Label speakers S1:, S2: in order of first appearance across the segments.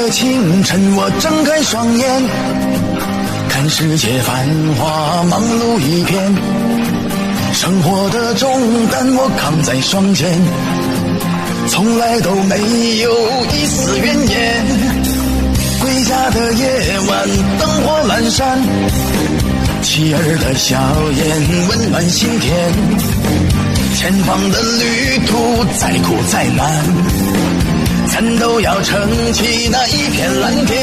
S1: 个清晨，我睁开双眼，看世界繁华，忙碌一片，生活的重担我扛在双肩，从来都没有一丝怨言。归家的夜晚，灯火阑珊，妻儿的笑颜温暖心田。前方的旅途再苦再难，咱都要撑起那一片蓝天。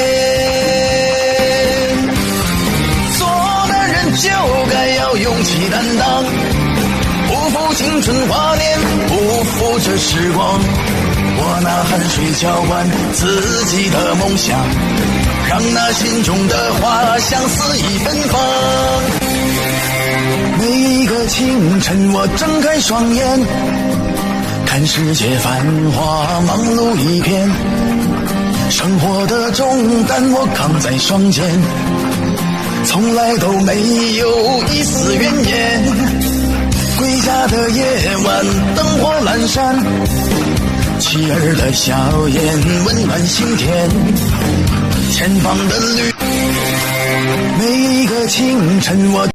S1: 做男人就该要勇气担当，不负青春华年，不负这时光。我拿汗水浇灌自己的梦想，让那心中的花香四溢芬芳。每一个清晨，我睁开双眼，看世界繁华，忙碌一片，生活的重担我扛在双肩，从来都没有一丝怨言。归家的夜晚，灯火阑珊，妻儿的笑颜温暖心田。前方的旅，每一个清晨我